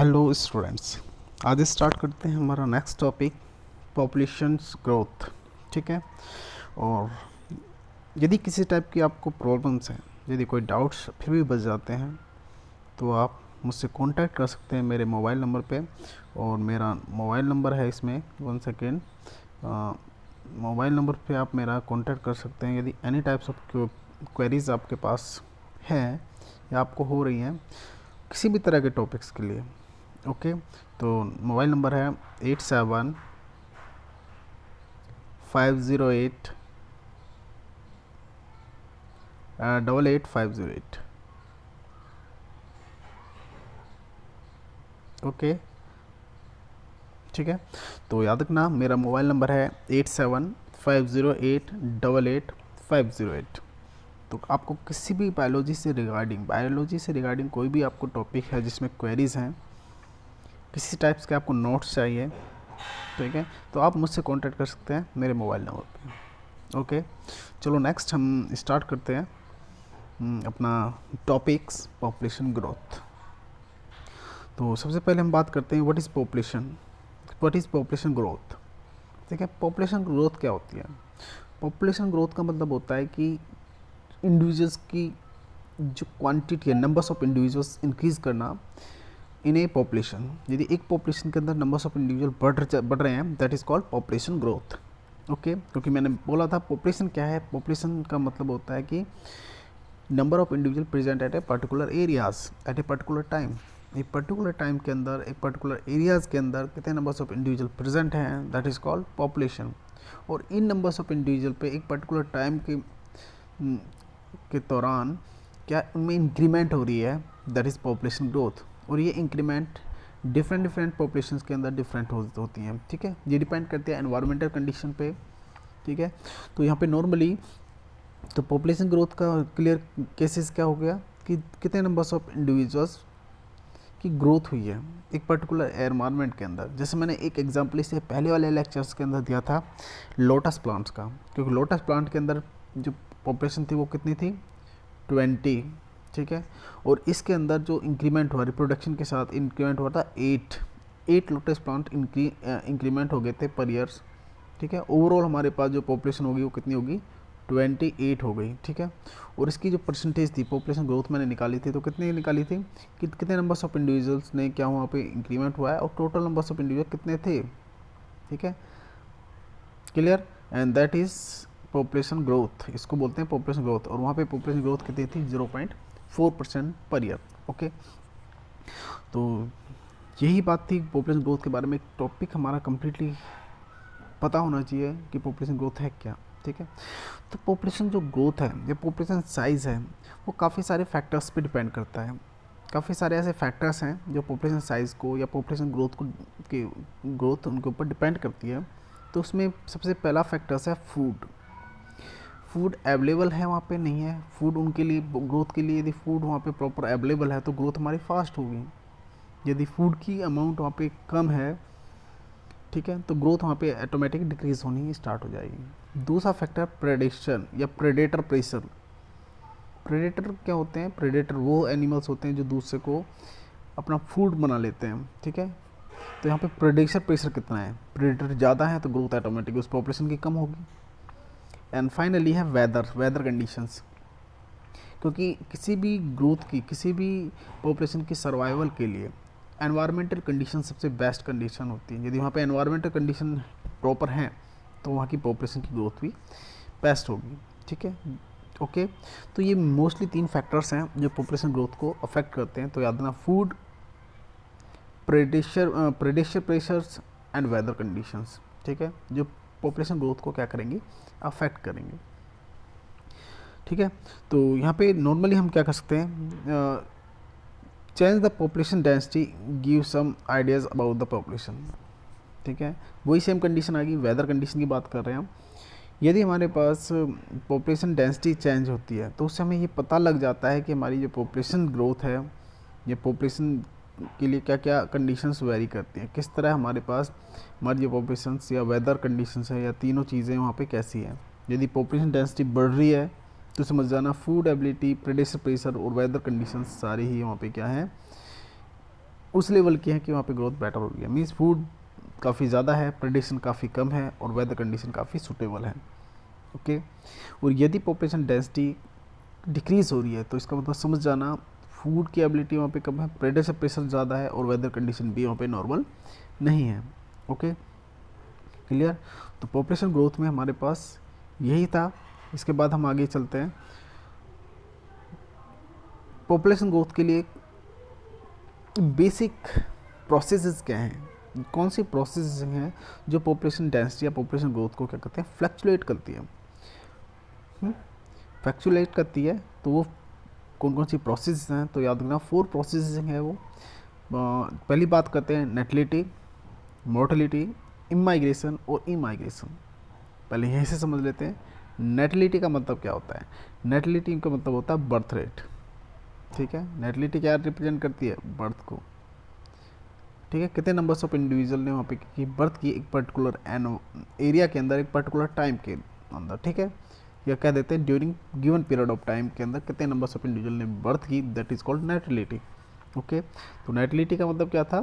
Hello students, आज start करते हैं हमारा नेक्स्ट टॉपिक पॉपुलेशंस ग्रोथ। ठीक है। और यदि किसी टाइप की आपको प्रॉब्लम्स हैं, यदि कोई डाउट्स फिर भी बच जाते हैं, तो आप मुझसे कांटेक्ट कर सकते हैं मेरे मोबाइल नंबर पे। और मेरा मोबाइल नंबर है इसमें 1 सेकेंड। मोबाइल नंबर पे आप मेरा कांटेक्ट कर सकते हैं यदि एनी टाइप्स ऑफ क्वेरीज आपके पास हैं या आपको हो रही हैं किसी भी तरह के टॉपिक्स के लिए। ओके। तो मोबाइल नंबर है 87 508 88 508। ओके, ठीक है। तो याद रखना मेरा मोबाइल नंबर है 87 508 88 508। तो आपको किसी भी बायोलॉजी से रिगार्डिंग कोई भी आपको टॉपिक है जिसमें क्वेरीज हैं, किसी टाइप्स के आपको नोट्स चाहिए, ठीक है, तो आप मुझसे कांटेक्ट कर सकते हैं मेरे मोबाइल नंबर पे। ओके, चलो नेक्स्ट हम स्टार्ट करते हैं अपना टॉपिक्स पॉपुलेशन ग्रोथ। तो सबसे पहले हम बात करते हैं व्हाट इज़ पॉपुलेशन ग्रोथ। ठीक है, पॉपुलेशन ग्रोथ क्या होती है? पॉपुलेशन ग्रोथ का मतलब होता है कि इंडिविजुअल्स की जो क्वांटिटी है, नंबर्स ऑफ इंडिविजुअल्स इंक्रीज करना इन ए पॉपुलेशन। यदि एक पॉपुलेशन के अंदर नंबर्स ऑफ इंडिविजुअल बढ़ रहे हैं, that is called population growth. Okay, क्योंकि मैंने बोला था पॉपुलेशन क्या है। पॉपुलेशन का मतलब होता है कि number of individual present at a particular areas at a particular time. एक पर्टिकुलर टाइम के अंदर, एक पर्टिकुलर एरियाज़ के अंदर कितने नंबर्स ऑफ इंडिविजुअल प्रेजेंट हैं, दैट इज़ कॉल्ड पॉपुलेशन। और इन नंबर्स ऑफ इंडिविजुअल पे एक पर्टिकुलर टाइम के दौरान क्या उनमें इंक्रीमेंट हो रही है, दैट इज़ पॉपुलेशन ग्रोथ। और ये इंक्रीमेंट डिफरेंट पॉपुलेशंस के अंदर डिफरेंट होती हैं। ठीक है, ये डिपेंड करते हैं एनवायरमेंटल कंडीशन पे। ठीक है, तो यहाँ पे नॉर्मली तो पॉपुलेशन ग्रोथ का क्लियर केसेस क्या हो गया कि कितने नंबर्स ऑफ इंडिविजुअल्स की ग्रोथ हुई है एक पर्टिकुलर एनवायरनमेंट के अंदर। जैसे मैंने एक एग्जांपल इससे पहले वाले लेक्चर्स के अंदर दिया था लोटस प्लांट्स का, क्योंकि लोटस प्लांट के अंदर जो पॉपुलेशन थी वो कितनी थी, 20। ठीक है, और इसके अंदर जो इंक्रीमेंट हुआ रिप्रोडक्शन के साथ इंक्रीमेंट हुआ था 8 लोटस प्लांट इंक्रीमेंट हो गए थे पर ईयर्स। ठीक है, ओवरऑल हमारे पास जो पॉपुलेशन होगी वो कितनी होगी, 28 हो गई। ठीक है, और इसकी जो परसेंटेज थी पॉपुलेशन ग्रोथ मैंने निकाली थी, तो कितनी निकाली थी कि कितने नंबर्स ऑफ इंडिविजुअल्स ने क्या वहाँ पे इंक्रीमेंट हुआ है और टोटल नंबर्स ऑफ इंडिविजुअल कितने थे। ठीक है, clear, and that is population growth, इसको बोलते हैं पॉपुलेशन ग्रोथ। और वहाँ पे पॉपुलेशन ग्रोथ कितनी थी, 0.4% पर ईयर। ओके, तो यही बात थी पॉपुलेशन ग्रोथ के बारे में। टॉपिक हमारा कम्प्लीटली पता होना चाहिए कि पॉपुलेशन ग्रोथ है क्या। ठीक है, तो पॉपुलेशन जो ग्रोथ है, जो पॉपुलेशन साइज़ है, वो काफ़ी सारे फैक्टर्स पे डिपेंड करता है। काफ़ी सारे ऐसे फैक्टर्स हैं जो पॉपुलेशन साइज़ को या पॉपुलेशन ग्रोथ को के ग्रोथ उनके ऊपर डिपेंड करती है। तो उसमें सबसे पहला फैक्टर्स है फूड अवेलेबल है वहाँ पे, नहीं है फूड उनके लिए ग्रोथ के लिए। यदि फूड वहाँ पे प्रॉपर अवेलेबल है तो ग्रोथ हमारी फास्ट होगी। यदि फूड की अमाउंट वहाँ पे कम है, ठीक है, तो ग्रोथ वहाँ पे ऑटोमेटिक डिक्रीज होनी स्टार्ट हो जाएगी। दूसरा फैक्टर प्रेडेशन या प्रेडेटर प्रेशर। प्रेडेटर क्या होते हैं, प्रेडेटर वो एनिमल्स होते हैं जो दूसरे को अपना फूड बना लेते हैं। ठीक है, तो यहाँ पे प्रेडेशन प्रेशर कितना है, प्रेडेटर ज़्यादा है तो ग्रोथ ऑटोमेटिक उस पॉपुलेशन की कम होगी। एंड फाइनली है वेदर कंडीशंस, क्योंकि किसी भी ग्रोथ की, किसी भी पॉपुलेशन की सर्वाइवल के लिए एनवायरमेंटल कंडीशन सबसे बेस्ट कंडीशन होती है। यदि वहाँ पे एनवायरमेंटल कंडीशन प्रॉपर हैं तो वहाँ की पॉपुलेशन की ग्रोथ भी बेस्ट होगी। ठीक है, ओके, तो ये मोस्टली 3 फैक्टर्स हैं जो पॉपुलेशन ग्रोथ को अफेक्ट करते हैं। तो याद रखना food, predation pressures and weather conditions. ठीक है, जो पॉपुलेशन ग्रोथ को क्या करेंगी, अफेक्ट करेंगे। ठीक है, तो यहाँ पे नॉर्मली हम क्या कर सकते हैं, change the population density give some ideas about the population. ठीक है, वही सेम कंडीशन आ गई, वेदर कंडीशन की बात कर रहे हैं हम। यदि हमारे पास पॉपुलेशन डेंसिटी चेंज होती है तो उससे हमें ये पता लग जाता है कि हमारी जो पॉपुलेशन ग्रोथ है, ये पॉपुलेशन के लिए क्या क्या कंडीशंस वेरी करती हैं, किस तरह हमारे पास हमारी जो पॉपुलेशंस या वेदर कंडीशंस है या तीनों चीज़ें वहाँ पे कैसी हैं। यदि पॉपुलेशन डेंसिटी बढ़ रही है तो समझ जाना फूड एबिलिटी, प्रेडेशन प्रेशर और वेदर कंडीशंस सारी ही वहाँ पे क्या है, उस लेवल की है कि वहाँ पे ग्रोथ बेटर हो रही है, मीन्स फूड काफ़ी ज़्यादा है, प्रेडेशन काफ़ी कम है और वेदर कंडीशन काफ़ी सूटेबल है। ओके, और यदि पॉपुलेशन डेंसिटी डिक्रीज़ हो रही है तो इसका मतलब समझ जाना फूड की एबिलिटी वहाँ पे कम है, प्रेडेशन प्रेशर ज़्यादा है और वेदर कंडीशन भी वहाँ पे नॉर्मल नहीं है। Okay, clear. तो पॉपुलेशन ग्रोथ में हमारे पास यही था। इसके बाद हम आगे चलते हैं। पॉपुलेशन ग्रोथ के लिए बेसिक प्रोसेसेस क्या हैं, कौन सी प्रोसेस हैं जो पॉपुलेशन डेंसिटी या पॉपुलेशन ग्रोथ को क्या करते हैं, फ्लक्चुएट करती है, फ्लक्चुएट करती है। तो वो कौन कौन सी प्रोसेस हैं, तो याद रखना 4 प्रोसेस हैं वो। पहली बात करते हैं नेटलिटी, मोर्टलिटी, इमाइग्रेशन और इमाइग्रेशन। पहले यहीं से समझ लेते हैं नेटलिटी का मतलब क्या होता है। नेटलिटी का मतलब होता है बर्थ रेट, ठीक है। नेटलिटी क्या रिप्रेजेंट करती है, बर्थ को, ठीक है। कितने नंबर्स ऑफ इंडिविजुअल ने वहाँ पे की बर्थ की एक पर्टिकुलर एरिया के अंदर, एक पर्टिकुलर टाइम के अंदर, ठीक है। या कह देते हैं during given period of time के अंदर कितने नंबर्स ऑफ इंडिविजुअल ने बर्थ की, that is called natality. Okay, तो नेटलिटी का मतलब क्या था,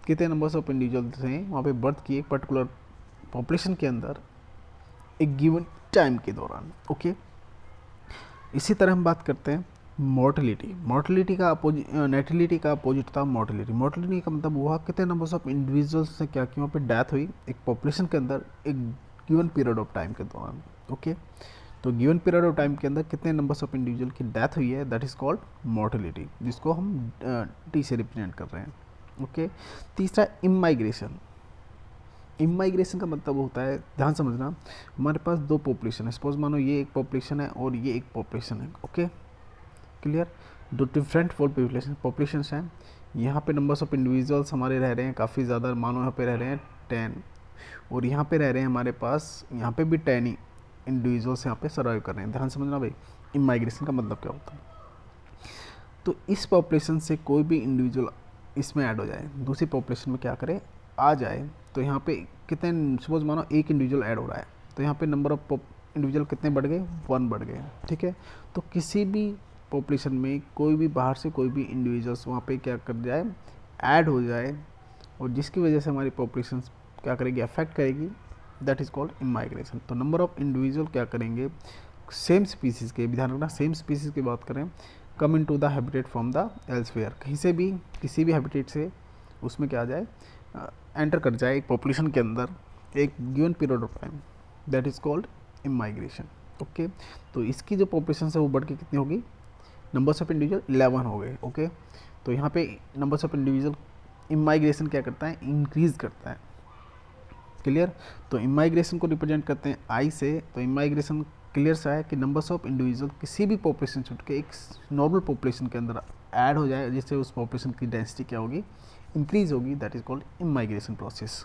कितने नंबर्स ऑफ इंडिविजुअल्स ने वहाँ पे बर्थ की एक पर्टिकुलर पॉपुलेशन के अंदर एक गिवन टाइम के दौरान। ओके, इसी तरह हम बात करते हैं मोर्टलिटी। मोर्टलिटी का नेटलिटी का अपोजिट था मोर्टलिटी। मोर्टलिटी का मतलब हुआ कितने नंबर्स ऑफ इंडिविजुअल्स से क्या कि वहाँ पे डेथ हुई एक पॉपुलेशन के अंदर एक गिवन पीरियड ऑफ टाइम के दौरान। ओके, तो गिवन पीरियड ऑफ टाइम के अंदर कितने नंबर्स ऑफ इंडिविजुअल की डेथ हुई है, दैट इज़ कॉल्ड मोर्टलिटी, जिसको हम टी से रिप्रेजेंट कर रहे हैं। ओके, तीसरा इमाइग्रेशन। इमाइग्रेशन का मतलब होता है, ध्यान समझना, हमारे पास 2 पॉपुलेशन है, सपोज मानो ये एक पॉपुलेशन है और ये एक पॉपुलेशन है। Okay, clear. 2 डिफरेंट पॉपुलेशंस हैं। यहाँ पे नंबर्स ऑफ इंडिविजुअल्स हमारे रह रहे हैं काफ़ी ज़्यादा, मानो यहाँ पे रह रहे हैं 10 और यहाँ पे रह रहे हैं हमारे पास, यहाँ पे भी 10 ही इंडिविजुअल्स यहाँ पे सर्वाइव कर रहे हैं। ध्यान समझना भाई, इमाइग्रेशन का मतलब क्या होता है। तो इस पॉपुलेशन से कोई भी इंडिविजुअल इसमें ऐड हो जाए, दूसरी पॉपुलेशन में क्या करे, आ जाए, तो यहाँ पे कितने, सपोज मानो एक इंडिविजुअल ऐड हो रहा है, तो यहाँ पे नंबर ऑफ इंडिविजुअल कितने बढ़ गए, 1 बढ़ गए, ठीक है। तो किसी भी पॉपुलेशन में कोई भी बाहर से कोई भी इंडिविजुअल्स वहाँ पे क्या कर जाए, ऐड हो जाए, और जिसकी वजह से हमारी पॉपुलेशन क्या करेगी, अफेक्ट करेगी, दैट इज़ कॉल्ड इमाइग्रेशन। तो नंबर ऑफ इंडिविजुअल क्या करेंगे, सेम स्पीसीज़ के, ध्यान रखना सेम स्पीसीज़ की बात करें, come in to the habitat from the elsewhere, कहीं से भी किसी भी हैबिटेट से उसमें क्या आ जाए, एंटर कर जाए एक पॉपुलेशन के अंदर एक given period of time, that is called immigration. Okay, तो इसकी जो पॉपुलेशन है वो बढ़ के कितनी होगी, नंबर्स ऑफ इंडिविजुअल 11 हो गए। ओके, तो यहाँ पे नंबर्स ऑफ इंडिविजुअल इमाइग्रेशन क्या करता है, इंक्रीज़ करता है। क्लियर। तो इमाइग्रेशन को रिप्रेजेंट करते हैं आई से, तो इमाइग्रेशन क्लियर सा है कि नंबर्स ऑफ इंडिविजुअल किसी भी पॉपुलेशन से उठ के एक नॉर्मल पॉपुलेशन के अंदर ऐड हो जाए, जिससे उस पॉपुलेशन की डेंसिटी क्या होगी, इंक्रीज होगी, that is called immigration process.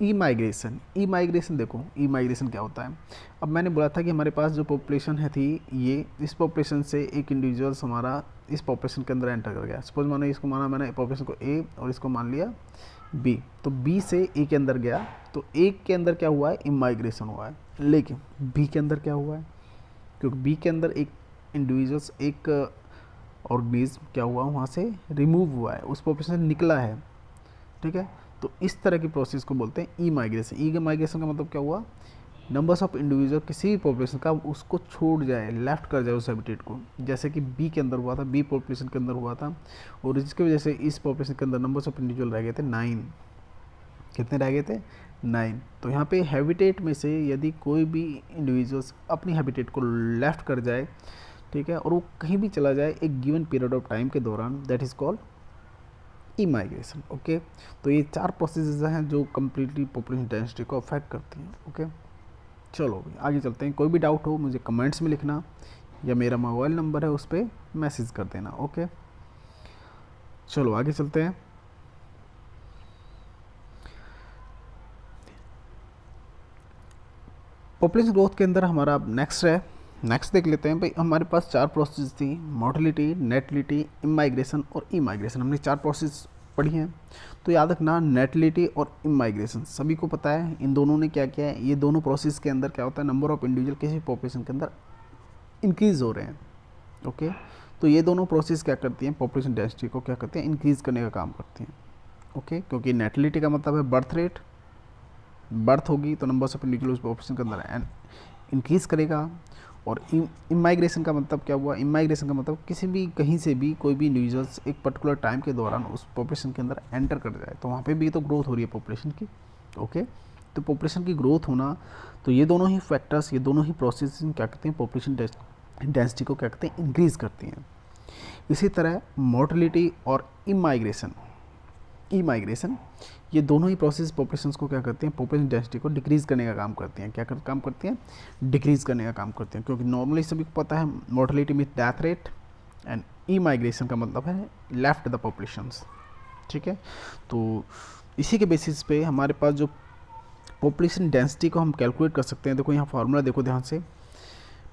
E migration देखो, ई माइग्रेशन क्या होता है। अब मैंने बोला था कि हमारे पास जो पॉपुलेशन है थी, ये इस पॉपुलेशन से एक इंडिविजुअल्स हमारा इस पॉपुलेशन के अंदर एंटर कर गया। सपोज मानो इसको माना मैंने पॉपुलेशन को ए और इसको मान लिया बी, तो बी से ए के अंदर गया, तो ए के अंदर क्या हुआ है, इमाइग्रेशन हुआ है। लेकिन बी के अंदर क्या हुआ है, क्योंकि बी के अंदर एक इंडिविजुअल्स, एक ऑर्गेनिज्म क्या हुआ, वहाँ से रिमूव हुआ है, उस पॉपुलेशन से निकला है, ठीक है। तो इस तरह की प्रोसेस को बोलते हैं ई माइग्रेशन। ई माइग्रेशन का मतलब क्या हुआ, नंबर्स ऑफ इंडिविजुअल किसी भी पॉपुलेशन का उसको छोड़ जाए, लेफ्ट कर जाए उस हैबिटेट को, जैसे कि बी के अंदर हुआ था, बी पॉपुलेशन के अंदर हुआ था, और इसकी वजह से इस पॉपुलेशन के अंदर नंबर्स ऑफ इंडिविजुअल रह गए थे 9। कितने रह गए थे, 9। तो यहाँ पे हैबिटेट में से यदि कोई भी इंडिविजुअल्स अपनी हैबिटेट को लेफ्ट कर जाए, ठीक है, और वो कहीं भी चला जाए एक गिवन पीरियड ऑफ टाइम के दौरान, that is called E migration. Okay, तो ये 4 प्रोसेसेस हैं जो कम्प्लीटली पॉपुलेशन डेंसिटी को अफेक्ट करती हैं। ओके, चलो आगे चलते हैं। कोई भी डाउट हो मुझे कमेंट्स में लिखना, या मेरा मोबाइल नंबर है उस पर मैसेज कर देना। ओके, चलो आगे चलते हैं। पॉपुलेशन ग्रोथ के अंदर हमारा नेक्स्ट देख लेते हैं भाई। हमारे पास 4 प्रोसेस थी, मोर्टलिटी, नेटलिटी, इमाइग्रेशन और इमाइग्रेशन। हमने 4 प्रोसेस पढ़ी हैं। तो याद रखना नेटलिटी और इमाइग्रेशन सभी को पता है, इन दोनों ने क्या किया है, ये दोनों प्रोसेस के अंदर क्या होता है, नंबर ऑफ इंडिविजुअल किसी पॉपुलेशन के अंदर इंक्रीज़ हो रहे हैं। ओके, तो ये दोनों प्रोसेस क्या करती हैं, पॉपुलेशन डेंसिटी को क्या करती हैं, इंक्रीज़ करने का काम करती हैं। ओके, क्योंकि नेटिलिटी का मतलब है बर्थ रेट, बर्थ होगी तो नंबर्स ऑफ इंडिविजुअल उस पॉपुलेशन के अंदर एंड इंक्रीज़ करेगा। और इमाइग्रेशन का मतलब क्या हुआ, इमाइग्रेशन का मतलब किसी भी कहीं से भी कोई भी इंडिविजुअल्स एक पर्टिकुलर टाइम के दौरान उस पॉपुलेशन के अंदर एंटर कर जाए, तो वहाँ पे भी तो ग्रोथ हो रही है पॉपुलेशन की। ओके, तो पॉपुलेशन की ग्रोथ होना, तो ये दोनों ही फैक्टर्स, ये दोनों ही प्रोसेस क्या कहते हैं, पॉपुलेशन डेंसिटी को क्या कहते हैं, इंक्रीज़ करती हैं। इसी तरह मोर्टलिटी और इमाइग्रेशन, ये दोनों ही प्रोसेस पॉपुलेशन को क्या करते हैं, पॉपुलेशन डेंसिटी को डिक्रीज़ करने का काम करती हैं। क्या काम करती हैं, डिक्रीज़ करने का काम करते हैं। क्योंकि नॉर्मली सभी को पता है mortality means death rate and immigration का मतलब है लेफ्ट द पॉपुलेशंस। ठीक है, तो इसी के बेसिस पे हमारे पास जो पॉपुलेशन डेंसिटी को हम कैलकुलेट कर सकते हैं। देखो यहाँ फार्मूला देखो ध्यान से,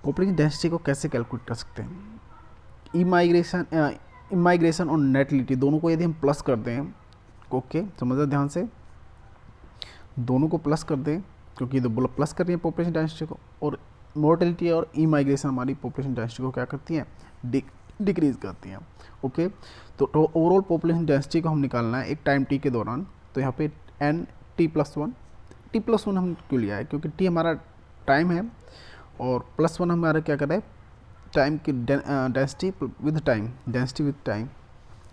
पॉपुलेशन डेंसिटी को कैसे कैलकुलेट कर सकते हैं। इमाइग्रेशन और नेटिलिटी दोनों को यदि हम प्लस कर दें, ओके समझो ध्यान से, दोनों को प्लस कर दें, क्योंकि तो बोला प्लस कर रही है पॉपुलेशन डेंसिटी को, और मोर्टेलिटी और इमाइग्रेशन हमारी पॉपुलेशन डेंसिटी को क्या करती हैं, डिक्रीज़ करती हैं। ओके, तो ओवरऑल पॉपुलेशन डेंसिटी को हम निकालना है एक टाइम टी के दौरान। तो यहाँ पे एन टी+1 हम क्यों लिया है, क्योंकि टी हमारा टाइम है और +1 हमारा क्या कर रहा है, टाइम की density with time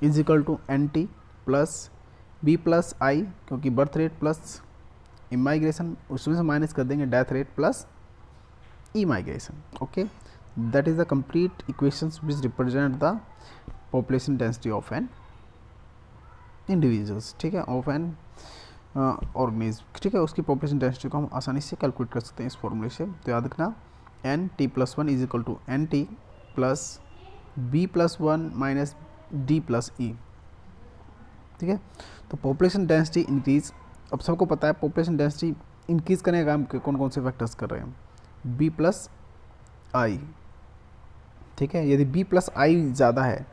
is equal to N T plus B plus I, क्योंकि बर्थ रेट प्लस इमाइग्रेशन, उसमें से माइनस कर देंगे death rate plus immigration. Okay, that is the complete equations which represent the population density of an individuals. ठीक है, of an organism. ठीक है, उसकी पॉपुलेशन डेंसिटी को हम आसानी से कैलकुलेट कर सकते हैं इस फॉर्मूले से। तो याद रखना N T plus one is equal to N T plus B plus one minus D plus E. ठीक है, तो पॉपुलेशन डेंसिटी इंक्रीज, अब सबको पता है पॉपुलेशन डेंसिटी इंक्रीज करने का काम कौन कौन से फैक्टर्स कर रहे हैं, बी प्लस आई। ठीक है, यदि बी प्लस आई ज़्यादा है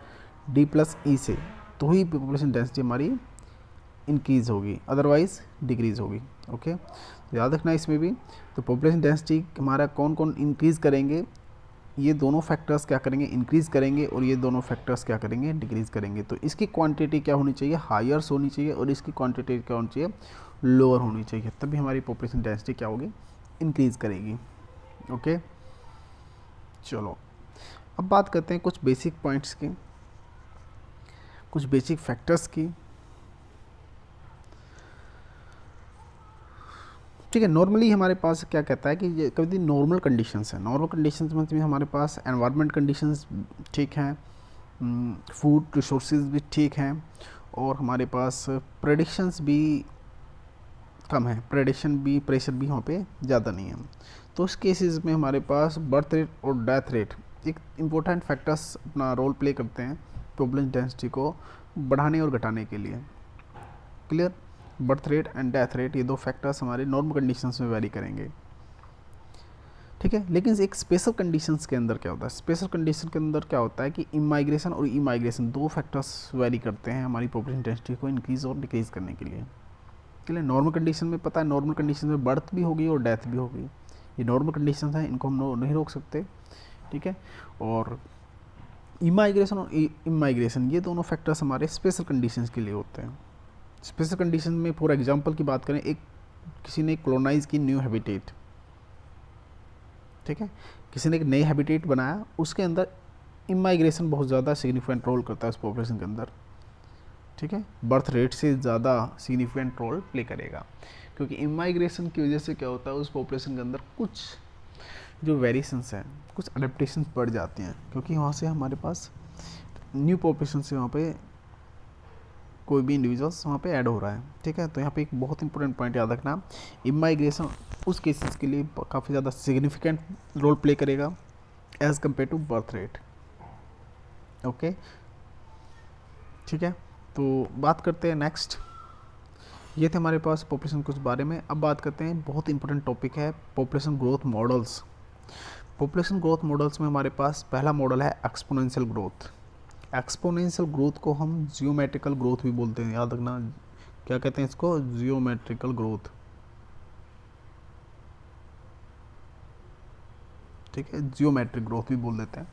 डी प्लस ई से, तो ही पॉपुलेशन डेंसिटी हमारी इंक्रीज़ होगी, अदरवाइज डिक्रीज़ होगी। ओके, तो याद रखना इसमें भी, तो पॉपुलेशन डेंसिटी हमारा कौन कौन इंक्रीज़ करेंगे, ये दोनों फैक्टर्स क्या करेंगे, इंक्रीज़ करेंगे, और ये दोनों फैक्टर्स क्या करेंगे, डिक्रीज़ करेंगे। तो इसकी क्वांटिटी क्या होनी चाहिए, हायर्स होनी चाहिए, और इसकी क्वांटिटी क्या होनी चाहिए, लोअर होनी चाहिए, तभी हमारी पॉपुलेशन डेंसिटी क्या होगी, इंक्रीज़ करेगी। ओके, चलो अब बात करते हैं कुछ बेसिक पॉइंट्स की, कुछ बेसिक फैक्टर्स की। ठीक है, नॉर्मली हमारे पास क्या कहता है कि ये कभी नॉर्मल कंडीशंस हैं, नॉर्मल कंडीशंस में हमारे पास एनवायरनमेंट कंडीशंस ठीक हैं, फूड रिसोर्सेज भी ठीक हैं, और हमारे पास प्रेडिक्शंस भी कम है, प्रेशर भी वहाँ पे ज़्यादा नहीं है। तो उस केसेस में हमारे पास बर्थ रेट और डेथ रेट एक इम्पोर्टेंट फैक्टर्स अपना रोल प्ले करते हैं पॉपुलेशन डेंसिटी को बढ़ाने और घटाने के लिए। Clear, birth rate and death rate ये दो फैक्टर्स हमारे नॉर्मल कंडीशंस में वेरी करेंगे। ठीक है, लेकिन एक स्पेशल कंडीशंस के अंदर क्या होता है, स्पेशल कंडीशन के अंदर क्या होता है कि इमाइग्रेशन और इमाइग्रेशन दो फैक्टर्स वेरी करते हैं हमारी पॉपुलेशन डेंसिटी को इंक्रीज़ और डिक्रीज़ करने के लिए। चलिए, नॉर्मल कंडीशन में पता है, नॉर्मल कंडीशन में बर्थ भी होगी और डेथ भी होगी, ये नॉर्मल कंडीशन हैं, इनको हम नहीं रोक सकते। ठीक है, और इमाइग्रेशन और इमाइग्रेशन ये दोनों फैक्टर्स हमारे स्पेशल कंडीशंस के लिए होते हैं। स्पेशल कंडीशन में फॉर एग्जांपल की बात करें, एक किसी ने कॉलोनाइज की न्यू हैबिटेट, ठीक है, किसी ने एक नई हैबिटेट बनाया, उसके अंदर इमाइग्रेशन बहुत ज़्यादा सिग्निफिकेंट रोल करता है उस पॉपुलेशन के अंदर। ठीक है, बर्थ रेट से ज़्यादा सिग्निफिकेंट रोल प्ले करेगा, क्योंकि इमाइग्रेशन की वजह से क्या होता है उस पॉपुलेशन के अंदर कुछ जो वेरिएशंस हैं, कुछ अडेप्टेशन बढ़ जाती हैं, क्योंकि वहाँ से हमारे पास न्यू पॉपुलेशन से वहाँ पे कोई भी इंडिविजुअल्स वहाँ पे ऐड हो रहा है। ठीक है, तो यहाँ पे एक बहुत इंपॉर्टेंट पॉइंट याद रखना, इमाइग्रेशन उस केसेस के लिए काफ़ी ज़्यादा सिग्निफिकेंट रोल प्ले करेगा as compare to birth rate. Okay, ठीक है, तो बात करते हैं नेक्स्ट, ये थे हमारे पास पॉपुलेशन कुछ बारे में। अब बात करते हैं, बहुत इंपॉर्टेंट टॉपिक है population growth models. Population growth models में हमारे पास पहला मॉडल है एक्सपोनेंशियल ग्रोथ। एक्सपोनेंशियल ग्रोथ को हम जियोमेट्रिकल ग्रोथ भी बोलते हैं, याद रखना, क्या कहते हैं इसको, जियोमेट्रिकल ग्रोथ। ठीक है, जियोमेट्रिक ग्रोथ भी बोल देते हैं।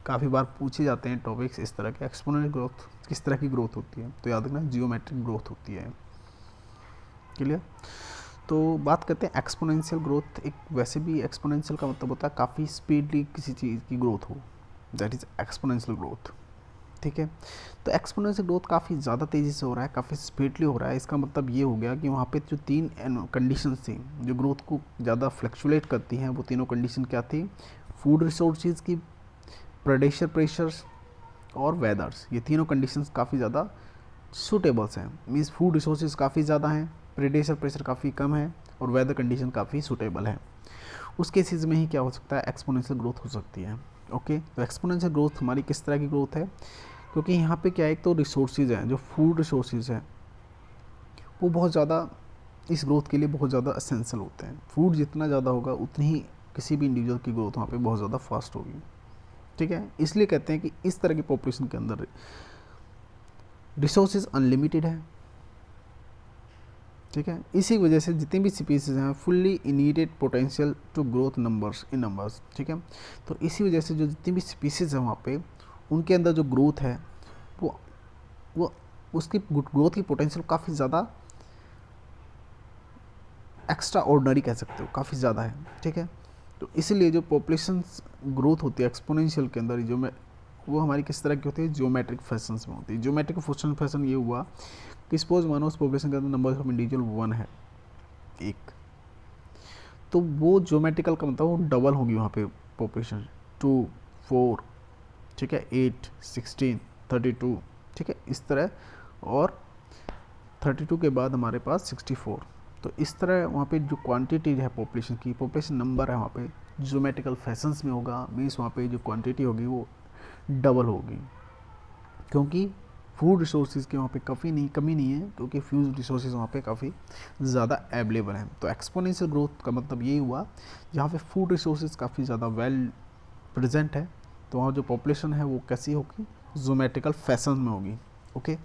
काफ़ी बार पूछे जाते हैं टॉपिक्स इस तरह के, एक्सपोनेंशियल ग्रोथ किस तरह की ग्रोथ होती है, तो याद रखना जियोमेट्रिक ग्रोथ होती है। क्लियर। तो बात करते हैं एक्सपोनेंशियल ग्रोथ। एक वैसे भी एक्सपोनेंशियल का मतलब होता है काफ़ी स्पीडली किसी चीज़ की ग्रोथ हो, दैट इज़ एक्सपोनेंशियल ग्रोथ। ठीक है, तो एक्सपोनेंशियल ग्रोथ काफ़ी ज़्यादा तेज़ी से हो रहा है, काफ़ी स्पीडली हो रहा है। इसका मतलब ये हो गया कि वहाँ पे जो 3 कंडीशन थी जो ग्रोथ को ज़्यादा फ्लक्चुएट करती हैं, वो तीनों कंडीशन क्या थी? फूड रिसोर्सेज की, प्रेडेशन प्रेशर्स और वेदर्स। ये तीनों कंडीशंस काफ़ी ज़्यादा सूटेबल्स हैं, मीन्स फूड रिसोर्सेज काफ़ी ज़्यादा हैं, प्रेडेशन प्रेशर काफ़ी कम है और वेदर कंडीशन काफ़ी सूटेबल है। उस केसेस में ही क्या हो सकता है? एक्सपोनेंशियल ग्रोथ हो सकती है। ओके, तो एक्सपोनेंशियल ग्रोथ हमारी किस तरह की ग्रोथ है? क्योंकि यहाँ पे क्या है, एक तो रिसोर्सेज हैं, जो फूड रिसोर्सेज हैं वो बहुत ज़्यादा इस ग्रोथ के लिए बहुत ज़्यादा असेंशियल होते हैं। फूड जितना ज़्यादा होगा उतनी ही किसी भी इंडिविजुअल की ग्रोथ वहाँ पे बहुत ज़्यादा फास्ट होगी। ठीक है, इसलिए कहते हैं कि इस तरह की पॉपुलेशन के अंदर रिसोर्सेज अनलिमिटेड है। ठीक है, इसी वजह से जितनी भी स्पीसीज हैं fully indeed potential to growth numbers in numbers. ठीक है, तो इसी वजह से जो जितनी भी स्पीसीज हैं वहाँ पे उनके अंदर जो ग्रोथ है वो उसकी ग्रोथ की पोटेंशियल काफ़ी ज़्यादा एक्स्ट्रा ऑर्डनरी कह सकते हो, काफ़ी ज़्यादा है। ठीक है, तो इसीलिए जो पॉपुलेशन ग्रोथ होती है एक्सपोनेंशियल के अंदर जो वो हमारी किस तरह की होती है? जियोमेट्रिक फैशंस में होती है। जियोमेट्रिक फैशन ये हुआ कि सपोज मानो उस पॉपुलेशन के अंदर नंबर ऑफ इंडिविजुअल 1 है, एक, तो वो ज्योमेट्रिकल का मतलब वो डबल होगी वहाँ पे पॉपुलेशन, 2, 4, ठीक है, 8, 16, 32, ठीक है, इस तरह, और 32 के बाद हमारे पास 64। तो इस तरह वहाँ पे जो क्वांटिटी है पॉपुलेशन की, पॉपुलेशन नंबर है वहाँ पे ज्योमेट्रिकल फैशंस में होगा, मीन्स वहाँ पे जो क्वांटिटी होगी वो डबल होगी, क्योंकि फूड रिसोर्सेज की वहाँ पे कमी नहीं है, क्योंकि फूड रिसोर्सेज वहाँ पे काफ़ी ज़्यादा अवेलेबल हैं। तो एक्सपोनेंशियल ग्रोथ का मतलब यही हुआ जहाँ पे फूड रिसोर्सेज काफ़ी ज़्यादा वेल प्रेजेंट है, तो वहाँ जो पॉपुलेशन है वो कैसी होगी? ज्योमेट्रिकल फैशन में होगी। Okay,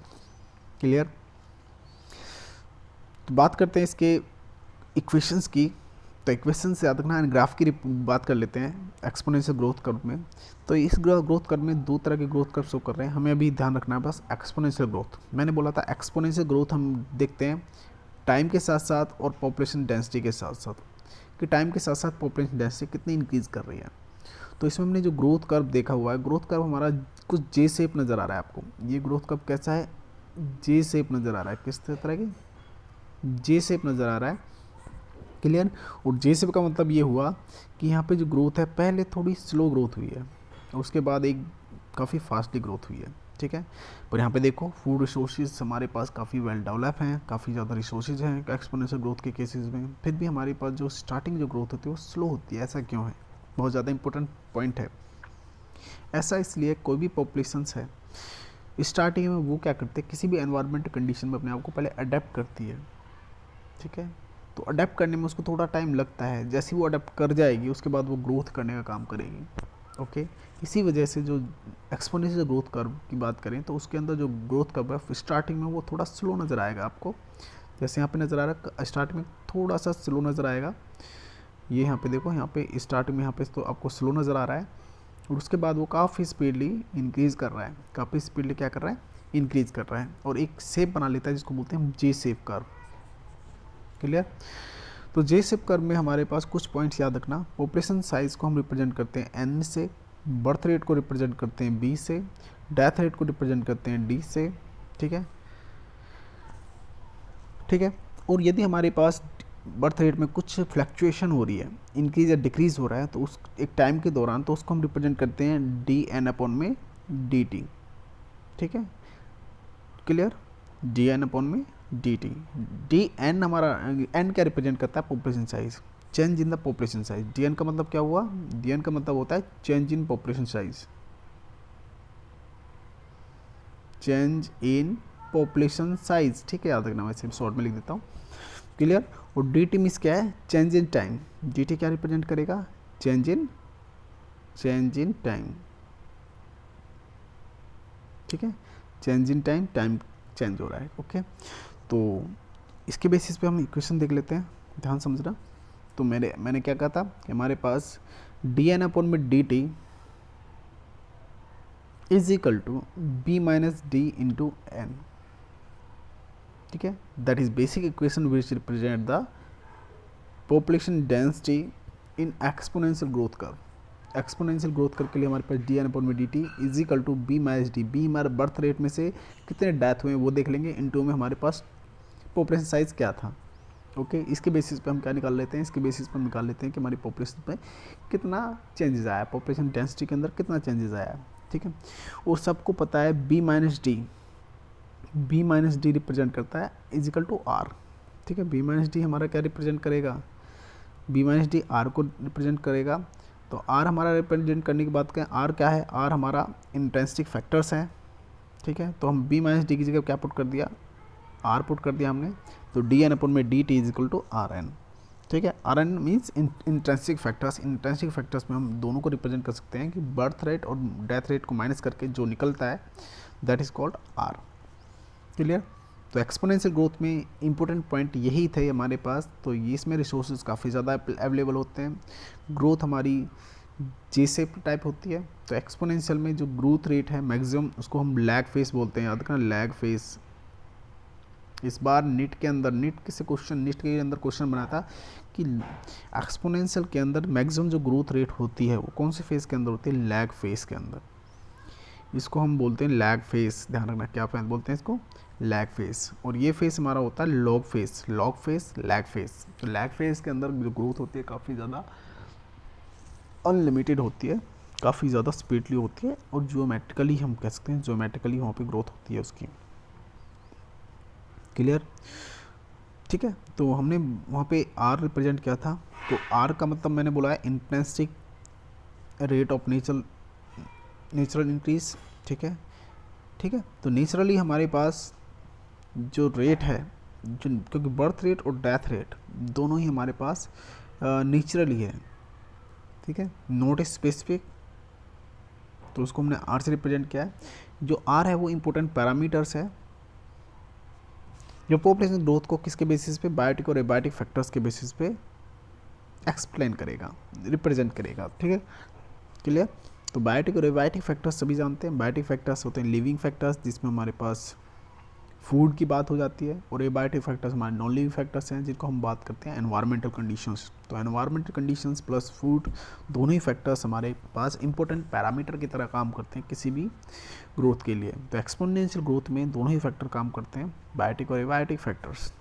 clear. तो बात करते हैं इसके इक्वेशंस की। तो इक्वेशन से याद रखना, ग्राफ की बात कर लेते हैं एक्सपोनेंशियल ग्रोथ कर्व में। तो इस ग्रोथ कर्व में 2 तरह के ग्रोथ कर्व शो कर रहे हैं, हमें अभी ध्यान रखना है बस एक्सपोनेंशियल ग्रोथ। मैंने बोला था एक्सपोनेंशियल ग्रोथ हम देखते हैं टाइम के साथ साथ और पॉपुलेशन डेंसिटी के साथ साथ, कि टाइम के साथ साथ पॉपुलेशन डेंसिटी कितनी इंक्रीज़ कर रही है। तो इसमें हमने जो ग्रोथ कर्व देखा हुआ है, ग्रोथ कर्व हमारा कुछ जे शेप नज़र आ रहा है आपको। ये ग्रोथ कर्व कैसा है? जे शेप नज़र आ रहा है। किस तरह की? जे शेप नज़र आ रहा है। क्लियर। और जे शेप का मतलब ये हुआ कि यहाँ पे जो ग्रोथ है पहले थोड़ी स्लो ग्रोथ हुई है और उसके बाद एक काफ़ी फास्टली ग्रोथ हुई है। ठीक है, पर यहाँ पे देखो फूड रिसोर्सेज हमारे पास काफ़ी वेल डेवलप हैं, काफ़ी ज़्यादा रिसोर्सेज हैं एक्सपोनेंशियल ग्रोथ के केसेस में, फिर भी हमारे पास जो स्टार्टिंग जो ग्रोथ होती है वो स्लो होती है। ऐसा क्यों है? बहुत ज़्यादा इंपॉर्टेंट पॉइंट है। ऐसा इसलिए कोई भी पॉपुलेशंस है स्टार्टिंग में वो क्या करते हैं, किसी भी एनवायरमेंट कंडीशन में अपने आप को पहले अडेप्ट करती है। ठीक है, तो अडेप्ट करने में उसको थोड़ा टाइम लगता है, जैसे वो अडेप्ट कर जाएगी उसके बाद वो ग्रोथ करने का काम करेगी। ओके, इसी वजह से जो एक्सपोनेंशियल ग्रोथ कर्व की बात करें तो उसके अंदर जो ग्रोथ कर्व है स्टार्टिंग में वो थोड़ा स्लो नज़र आएगा आपको, जैसे यहाँ पे नज़र आ रहा है स्टार्ट में थोड़ा सा स्लो नज़र आएगा। ये यहाँ पे देखो, यहाँ पे स्टार्ट में यहाँ पे तो आपको स्लो नज़र आ रहा है और उसके बाद वो काफ़ी स्पीडली इंक्रीज़ कर रहा है, काफ़ी स्पीडली क्या कर रहा है? इंक्रीज़ कर रहा है और एक शेप बना लेता है जिसको बोलते हैं जे शेप कर्व। क्लियर। तो जे शेप कर्व में हमारे पास कुछ पॉइंट्स याद रखना। पॉपुलेशन साइज को हम रिप्रेजेंट करते हैं एन से, बर्थ रेट को रिप्रेजेंट करते हैं बी से, डेथ रेट को रिप्रेजेंट करते हैं डी से। ठीक है, ठीक है। और यदि हमारे पास बर्थ रेट में कुछ फ्लक्चुएशन हो रही है, इंक्रीज या डिक्रीज हो रहा है, तो उस एक टाइम के दौरान तो उसको हम रिप्रेजेंट करते हैं डी एन अपॉन में डी टी। ठीक है, क्लियर। डी एन अपॉन में डी टी। डी एन हमारा एन क्या रिप्रेजेंट करता है? Population size, change in the population size. D N का मतलब क्या हुआ? डी एन का मतलब होता है change in population size, change in population size. ठीक है, याद रखना, वैसे शॉर्ट में लिख देता हूँ। क्लियर। और डी टी मीन्स क्या है? Change in time. D T क्या रिप्रेजेंट करेगा? Change in time. ठीक है, change in time, time change हो रहा है। ओके, तो इसके बेसिस पे हम इक्वेशन देख लेते हैं, ध्यान समझना। तो मैंने क्या कहा था कि हमारे पास डी एन अपॉन में D T is equal to B minus D into N, ठीक है, that is basic equation which represent the population density in exponential growth curve. Exponential growth curve के लिए हमारे पास डी एन अपॉन में D T is equal to B minus D, B हमारे birth rate में से कितने डेथ हुए वो देख लेंगे, इनटू में हमारे पास पॉपुलेशन साइज क्या था। ओके इसके बेसिस पे हम क्या निकाल लेते हैं, इसके बेसिस पे हम निकाल लेते हैं कि हमारी पॉपुलेशन पे कितना चेंजेस आया, पॉपुलेशन डेंसिटी के अंदर कितना चेंजेस आया, ठीक है। और सबको पता है बी माइनस डी रिप्रेजेंट करता है इज इक्वल टू आर, ठीक है। बी माइनस डी हमारा क्या रिप्रेजेंट करेगा, बी माइनस डी आर को रिप्रेजेंट करेगा। तो आर हमारा रिप्रेजेंट करने की बात करें, आर क्या है, आर हमारा इंट्रिंसिक फैक्टर्स है, ठीक है। तो हम बी माइनस डी की जगह क्या पुट कर दिया, आर पुट कर दिया हमने, तो डी एन अपॉन में D T is equal to R N, ठीक है। R N means intrinsic factors, intrinsic factors में हम दोनों को रिप्रेजेंट कर सकते हैं कि बर्थ रेट और डेथ रेट को माइनस करके जो निकलता है that is called R, clear. तो एक्सपोनेंशियल ग्रोथ में इंपॉर्टेंट पॉइंट यही थे हमारे पास। तो ये इसमें रिसोर्सेज काफ़ी ज़्यादा अवेलेबल होते हैं, ग्रोथ हमारी जे शेप टाइप होती है। तो एक्सपोनेंशियल में जो ग्रोथ रेट है मैक्सिमम उसको हम लैग फेस बोलते हैं, याद रखना लैग फेस। इस बार नीट के अंदर, नीट के अंदर क्वेश्चन बना था कि एक्सपोनेंशियल के अंदर मैक्सिमम जो ग्रोथ रेट होती है वो कौन से फेस के अंदर होती है, लैग फेस के अंदर। इसको हम बोलते हैं लैग फेस, ध्यान रखना क्या बोलते हैं इसको, लैग फेस। और ये फेस हमारा होता है लॉग फेस, लैग फेस। तो लैग फेस के अंदर जो ग्रोथ होती है काफ़ी ज़्यादा अनलिमिटेड होती है, काफ़ी ज़्यादा स्पीडली होती है, और ज्योमेट्रिकली हम कह सकते हैं ज्योमेट्रिकली वहाँ पे ग्रोथ होती है उसकी, क्लियर, ठीक है। तो हमने वहाँ पे आर रिप्रेजेंट किया था। तो आर का मतलब मैंने बोला है intrinsic rate of natural increase, ठीक है, ठीक है। तो नेचुरली हमारे पास जो रेट है, जो क्योंकि बर्थ रेट और डेथ रेट दोनों ही हमारे पास नेचुरली है, ठीक है, नॉट स्पेसिफिक। तो उसको हमने आर से रिप्रेजेंट किया है। जो आर है वो इम्पोर्टेंट पैरामीटर्स है जो पॉपुलेशन ग्रोथ को किसके बेसिस पे, बायोटिक और एबायोटिक फैक्टर्स के बेसिस पे एक्सप्लेन करेगा, रिप्रेजेंट करेगा, ठीक है, क्लियर। तो बायोटिक और एबायोटिक फैक्टर्स सभी जानते हैं। बायोटिक फैक्टर्स होते हैं लिविंग फैक्टर्स जिसमें हमारे पास फूड की बात हो जाती है, और एबायोटिक फैक्टर्स हमारे नॉन लिविंग फैक्टर्स हैं जिनको हम बात करते हैं एनवायरमेंटल कंडीशंस। तो एनवायरमेंटल कंडीशंस प्लस फूड दोनों ही फैक्टर्स हमारे पास इंपॉर्टेंट पैरामीटर की तरह काम करते हैं किसी भी ग्रोथ के लिए। तो एक्सपोनेंशियल ग्रोथ में दोनों ही फैक्टर काम करते हैं, बायोटिक और एबायोटिक फैक्टर्स।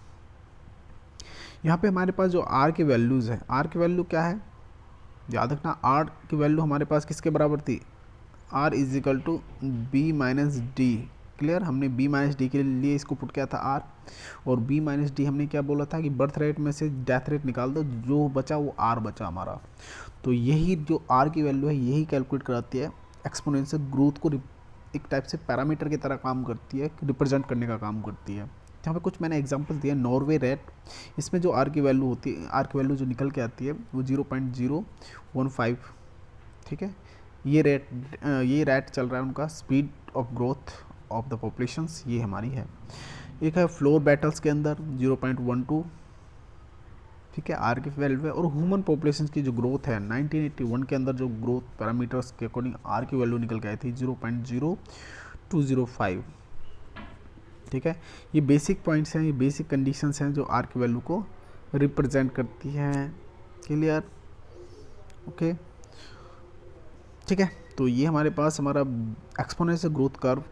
यहाँ पे हमारे पास जो आर की वैल्यूज़ है, आर की वैल्यू क्या है, याद रखना आर की वैल्यू हमारे पास किसके बराबर थी, R is equal to B minus D, clear. हमने बी माइनस डी के लिए इसको पुट किया था आर, और बी माइनस डी हमने क्या बोला था कि बर्थ रेट में से डेथ रेट निकाल दो, जो बचा वो आर बचा हमारा। तो यही जो आर की वैल्यू है यही कैलकुलेट कराती है एक्सपोनेंशियल ग्रोथ को, एक टाइप से पैरामीटर की तरह काम करती है, रिप्रेजेंट करने का काम करती है। यहाँ पे कुछ मैंने एग्जांपल दिए, नॉर्वे रेट, इसमें जो आर की वैल्यू होती है, आर की वैल्यू जो निकल के आती है वो 0.015, ठीक है। ये रेट चल रहा है उनका speed of growth of the populations, ये हमारी है। एक है फ्लोर बैटल्स के अंदर 0.12, ठीक है, आर की वैल्यू है। और ह्यूमन पॉपुलेशन की जो ग्रोथ है 1981 के अंदर जो ग्रोथ पैरामीटर्स के अकॉर्डिंग आर की वैल्यू निकल के आई थी 0.0205, ठीक है। ये बेसिक पॉइंट्स हैं, ये बेसिक कंडीशंस हैं जो आर की वैल्यू को रिप्रेजेंट करती हैं, क्लियर, ओके, ठीक है। तो ये हमारे पास हमारा exponential growth curve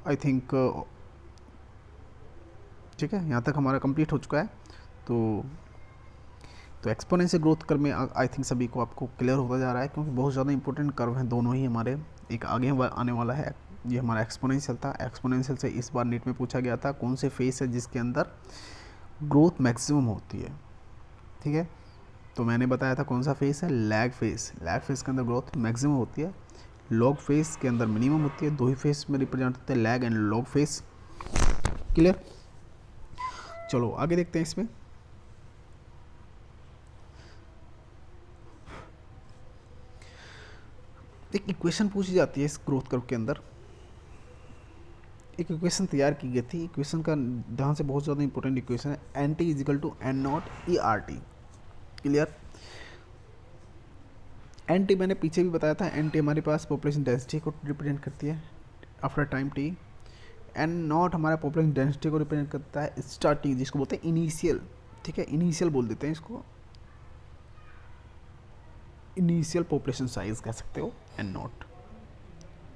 I think, ठीक है, यहाँ तक हमारा कंप्लीट हो चुका है। तो एक्सपोनेंशियल ग्रोथ कर्व में आई थिंक सभी को आपको क्लियर होता जा रहा है, क्योंकि बहुत ज़्यादा इंपॉर्टेंट कर्व हैं दोनों ही हमारे। एक आगे आने वाला है, ये हमारा एक्सपोनेंशियल था। एक्सपोनेंशियल से इस बार नीट में पूछा गया था कौन से फेस है जिसके अंदर ग्रोथ मैक्सिमम होती है, ठीक है। तो मैंने बताया था कौन सा फेस है, लैग फेस। लैग फेस के अंदर ग्रोथ मैक्सिमम होती है, लॉग फेस के अंदर मिनिमम होती है। दो ही फेस में रिप्रेजेंट होते हैं, lag and log face, clear. चलो आगे देखते हैं। इसमें एक इक्वेशन पूछी जाती है इस ग्रोथ कर्व के अंदर, एक इक्वेशन तैयार की गई थी। इक्वेशन का ध्यान से बहुत ज़्यादा इंपॉर्टेंट इक्वेशन है, N T is equal to N not E R T, clear. N T मैंने पीछे भी बताया था, एन टी हमारे पास पॉपुलेशन डेंसिटी को रिप्रेजेंट करती है after time T. N not हमारा पॉपुलेशन डेंसिटी को रिप्रेजेंट करता है स्टार्टिंग, जिसको बोलते हैं इनिशियल, ठीक है, इनिशियल बोल देते हैं इसको, इनिशियल पॉपुलेशन साइज कह सकते हो एन नॉट।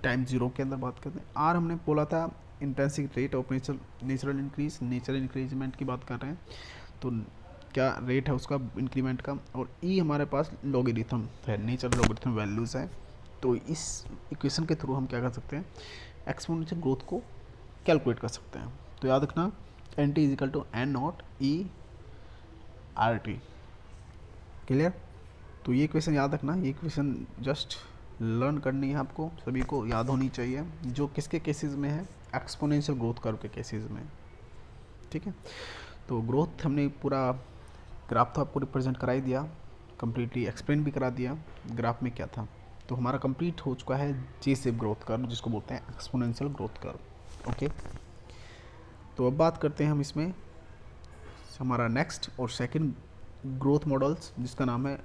टाइम जीरो के अंदर बात करते हैं। आर हमने बोला था intensity rate of natural increase, natural increment की बात कर रहे हैं, तो क्या रेट है उसका इंक्रीमेंट का। और ई हमारे पास लॉगरिथम है, नेचुरल लॉगरिथम वैल्यूज़ है। तो इस इक्वेशन के थ्रू हम क्या कर सकते हैं, एक्सपोनेंशियल ग्रोथ को कैलकुलेट कर सकते हैं। तो याद रखना N T is equal to N not E R T. Clear? तो ये इक्वेशन याद रखना, ये इक्वेशन जस्ट लर्न करनी है आपको, सभी को याद होनी चाहिए, जो किसके केसेस में है, एक्सपोनेंशियल ग्रोथ कर्व के केसेस में। ठीक है, तो ग्रोथ हमने पूरा ग्राफ तो आपको रिप्रेजेंट करा ही दिया, कम्प्लीटली एक्सप्लेन भी करा दिया ग्राफ में क्या था। तो हमारा कंप्लीट हो चुका है जे शेप ग्रोथ कर्व, जिसको बोलते हैं एक्सपोनेंशियल ग्रोथ कर्व। ओके, तो अब बात करते हैं हम इसमें हमारा नेक्स्ट और सेकंड ग्रोथ मॉडल्स, जिसका नाम है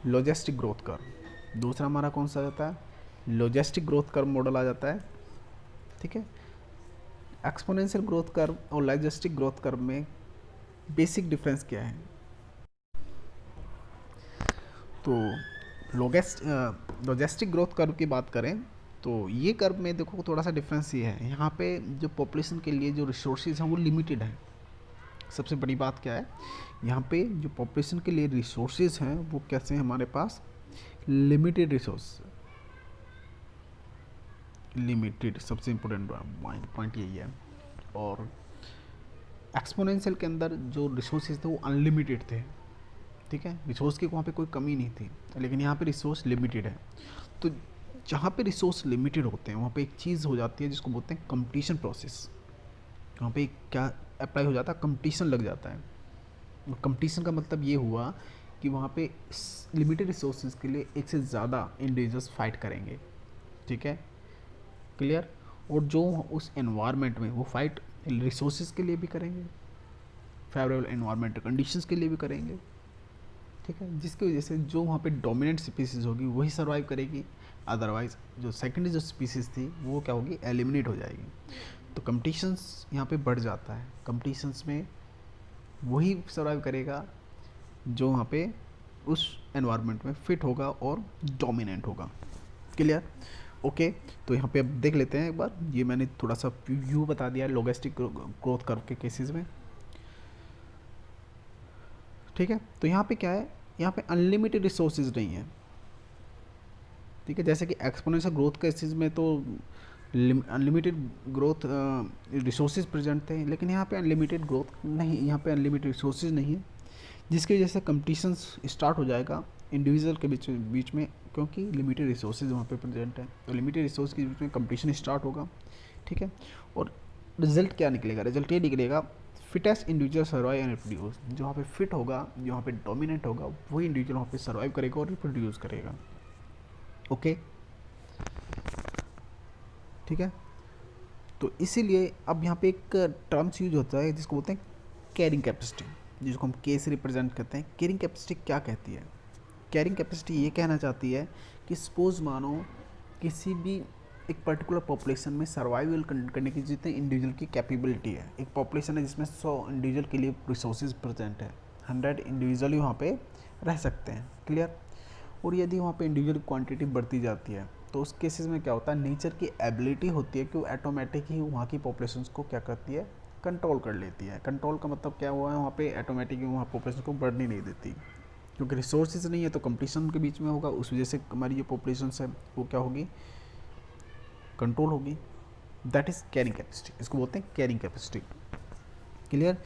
लॉजिस्टिक ग्रोथ कर्व। दूसरा हमारा कौन सा आता है, लॉजिस्टिक ग्रोथ कर्व मॉडल आ जाता है। ठीक है, एक्सपोनेंशियल ग्रोथ कर्व और लॉजिस्टिक ग्रोथ कर्व में बेसिक डिफरेंस क्या है। तो लॉजिस्टिक ग्रोथ कर्व की बात करें तो ये कर्व में देखो थोड़ा सा डिफरेंस ये है, यहाँ पे जो पॉपुलेशन के लिए जो रिसोर्सेज हैं वो लिमिटेड है। सबसे बड़ी बात क्या है, यहाँ पे जो पॉपुलेशन के लिए रिसोर्सेज हैं वो कैसे हैं, हमारे पास लिमिटेड रिसोर्स, लिमिटेड सबसे इम्पोर्टेंट पॉइंट यही है। और एक्सपोनेंशियल के अंदर जो रिसोर्सेज थे वो अनलिमिटेड थे। ठीक है, रिसोर्स की वहाँ पे कोई कमी नहीं थी, लेकिन यहाँ पे रिसोर्स लिमिटेड है। तो जहाँ पे रिसोर्स लिमिटेड होते हैं वहाँ पे एक चीज़ हो जाती है जिसको बोलते हैं कंपटीशन प्रोसेस। वहाँ पे क्या अप्लाई हो जाता है, कंपटीशन लग जाता है। कंपटीशन का मतलब ये हुआ कि वहाँ पे लिमिटेड रिसोर्सेज के लिए एक से ज़्यादा इंडिविजुअल्स फाइट करेंगे। ठीक है, क्लियर? और जो उस एनवायरनमेंट में वो फाइट रिसोर्सेज के लिए भी करेंगे, फेवरेबल एनवायरमेंटल कंडीशंस के लिए भी करेंगे। ठीक है, जिसकी वजह से जो वहाँ पे डोमिनेंट स्पीसीज होगी वही सर्वाइव करेगी, अदरवाइज जो सेकेंडरी जो स्पीसीज थी वो क्या होगी, एलिमिनेट हो जाएगी। तो कंपटीशंस यहाँ पे बढ़ जाता है, कंपटीशंस में वही सर्वाइव करेगा जो वहाँ पे उस एनवायरनमेंट में फिट होगा और डोमिनेंट होगा। क्लियर? ओके, तो यहाँ पे अब देख लेते हैं एक बार, ये मैंने थोड़ा सा व्यू बता दिया लॉजिस्टिक ग्रोथ कर्व के केसेस में। ठीक है, तो यहाँ पे क्या है, यहाँ पे अनलिमिटेड रिसोर्सेज नहीं है। ठीक है, जैसे कि एक्सपोनेंशियल ग्रोथ केसेस में तो अनलिमिटेड ग्रोथ रिसोर्सेज प्रेजेंट थे, लेकिन यहाँ पे अनलिमिटेड ग्रोथ नहीं, यहाँ पे अनलिमिटेड रिसोर्सेज नहीं है, जिसकी वजह से कंपटीशंस स्टार्ट हो जाएगा इंडिविजुअल के बीच में, क्योंकि लिमिटेड रिसोर्सेज वहाँ पे प्रेजेंट है। तो लिमिटेड रिसोर्स के बीच में कंपटीशन स्टार्ट होगा। ठीक है, और रिजल्ट क्या निकलेगा, रिजल्ट ये निकलेगा fittest individual survive and reproduce. जो वहाँ पे फिट होगा, जो वहाँ पे डोमिनेंट होगा, वही इंडिविजुअल वहाँ पे सर्वाइव करेगा और रिप्रोड्यूस करेगा। ओके, ठीक है, तो इसीलिए अब यहाँ पे एक टर्म्स यूज होता है जिसको बोलते हैं कैरिंग कैपेसिटी, जिसको हम के से रिप्रेजेंट करते हैं। कैरिंग कैपेसिटी क्या कहती है, कैरिंग कैपेसिटी ये कहना चाहती है कि सपोज मानो किसी भी एक पर्टिकुलर पॉपुलेशन में सर्वाइवल करने की जितने इंडिविजुअल की कैपेबिलिटी है, एक पॉपुलेशन है जिसमें 100 इंडिविजुअल के लिए रिसोर्सेज प्रेजेंट है, 100 इंडिविजुअल ही वहाँ पे रह सकते हैं। क्लियर? और यदि वहाँ पे इंडिविजुअल क्वांटिटी बढ़ती जाती है तो उस केसेस में क्या होता है, नेचर की एबिलिटी होती है कि वो ऑटोमेटिक ही वहाँ की पॉपुलेशन को क्या करती है, कंट्रोल कर लेती है। कंट्रोल का मतलब क्या हुआ है, वहाँ पे ऑटोमेटिक वहाँ पॉपुलेशन को बढ़ने नहीं देती, क्योंकि रिसोर्सेज नहीं है तो कंपटीशन के बीच में होगा, उस वजह से हमारी जो पॉपुलेशन है वो क्या होगी, कंट्रोल होगी। दैट इज़ कैरिंग कैपेसिटी, इसको बोलते हैं carrying capacity. Clear?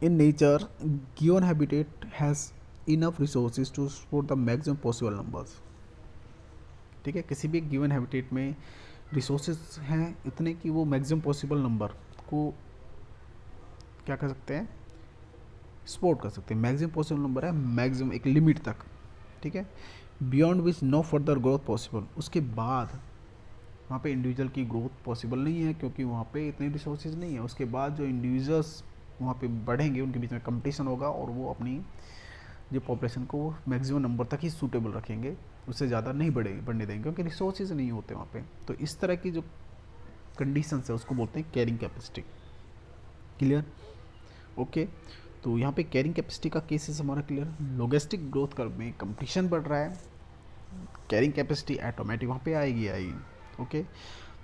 In nature given habitat has enough resources to support the maximum possible numbers. ठीक है, किसी भी गिवन हैबिटेट में रिसोर्सेज हैं इतने कि वो मैक्सिमम पॉसिबल नंबर को क्या कर सकते हैं, सपोर्ट कर सकते हैं। मैक्सिमम पॉसिबल नंबर है मैक्सिमम एक लिमिट तक। ठीक है, beyond which no further growth possible, उसके बाद वहाँ पे इंडिविजुअल की ग्रोथ पॉसिबल नहीं है, क्योंकि वहाँ पे इतने रिसोर्सेज नहीं है। उसके बाद जो इंडिविजुअल्स वहाँ पे बढ़ेंगे उनके बीच में कंपटीशन होगा और वो अपनी जो पॉपुलेशन को वो मैक्सिमम नंबर तक ही सूटेबल रखेंगे, उससे ज़्यादा नहीं बढ़ने देंगे, क्योंकि रिसोर्सेज नहीं होते वहाँ पे। तो इस तरह की जो कंडीशंस है उसको बोलते हैं कैरिंग कैपेसिटी। क्लियर? ओके। तो यहाँ पे कैरिंग कैपेसिटी का केसेस हमारा क्लियर। लॉजिस्टिक ग्रोथ कर्व में कंपटीशन बढ़ रहा है, कैरिंग कैपेसिटी ऑटोमेटिक वहाँ पे आएगी। ओके।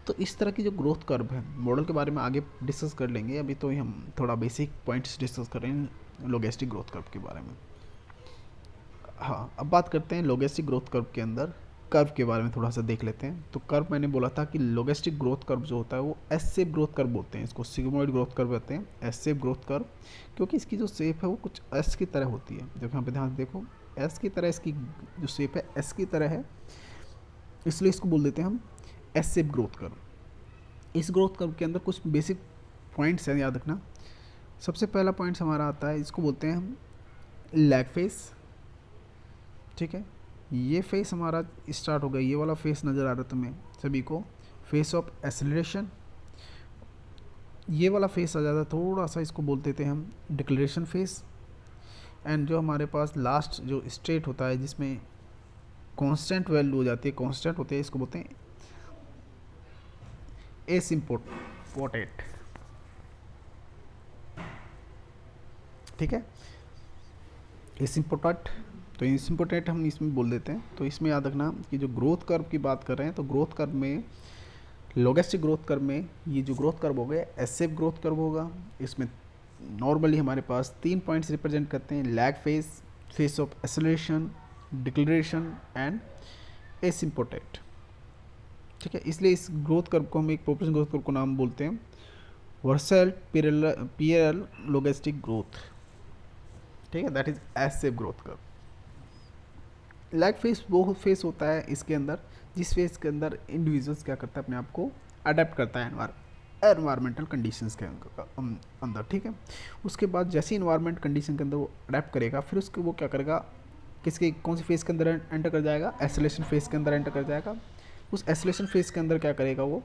तो इस तरह की जो ग्रोथ कर्व है, मॉडल के बारे में आगे डिस्कस कर लेंगे, अभी तो हम थोड़ा बेसिक पॉइंट्स डिस्कस कर रहे हैं लॉजिस्टिक ग्रोथ कर्व के बारे में। हाँ, अब बात करते हैं लॉजिस्टिक ग्रोथ कर्व के अंदर कर्व के बारे में थोड़ा सा देख लेते हैं। तो कर्व मैंने बोला था कि लॉजिस्टिक ग्रोथ कर्व जो होता है वो एस शेप ग्रोथ कर्व बोलते हैं, इसको सिग्मोइड ग्रोथ कर्व कहते हैं, एस शेप ग्रोथ कर्व, क्योंकि इसकी जो शेप है वो कुछ एस की तरह होती है। देखो यहाँ पे ध्यान देखो, एस की तरह इसकी जो शेप है एस की तरह है, इसलिए इसको बोल देते हैं हम एस शेप ग्रोथ कर्व। इस ग्रोथ कर्व के अंदर कुछ बेसिक पॉइंट्स हैं, याद रखना। सबसे पहला पॉइंट्स हमारा आता है, इसको बोलते हैं हम लैग फेस। ठीक है, ये फेस हमारा स्टार्ट हो गया, ये वाला फेस नज़र आ रहा है तुम्हें सभी को, फेस ऑफ एक्सेलरेशन। ये वाला फेस आ जाता है थोड़ा सा, इसको बोलते थे हम डिक्लेरेशन फेस। एंड जो हमारे पास लास्ट जो स्टेट होता है जिसमें कांस्टेंट वैल्यू हो जाती है, कांस्टेंट होते हैं, इसको बोलते हैं एसिम्पोटेट। ठीक है, एसिम्पोटेट। तो एसिम्पोटेट हम इसमें बोल देते हैं। तो इसमें याद रखना कि जो ग्रोथ कर्व की बात कर रहे हैं, तो ग्रोथ कर्व में लॉजिस्टिक ग्रोथ कर्व में ये जो ग्रोथ कर्व हो गया एस शेप ग्रोथ कर्व होगा। इसमें नॉर्मली हमारे पास 3 पॉइंट्स रिप्रेजेंट करते हैं, lag phase, phase of acceleration, declaration and asymptote. ठीक है, इसलिए इस ग्रोथ कर्व को हम एक पॉपुलेशन ग्रोथ कर्व को नाम बोलते हैं वर्सल पीएल लॉजिस्टिक ग्रोथ। ठीक है, that is S shape growth curve. Lag face वो फेस होता है इसके अंदर जिस फेस के अंदर इंडिविजुअल्स क्या करता है, अपने आप को अडेप्ट करता है एनवायरमेंटल कंडीशंस के अंदर। ठीक है, उसके बाद जैसे इन्वायरमेंट कंडीशन के अंदर वो अडेप्ट करेगा, फिर उसके वो क्या करेगा, किसके कौन सी फेस के अंदर एंटर कर जाएगा, एसोलेशन फेस के अंदर एंटर कर जाएगा। उस एसोलेशन फेस के अंदर क्या करेगा, वो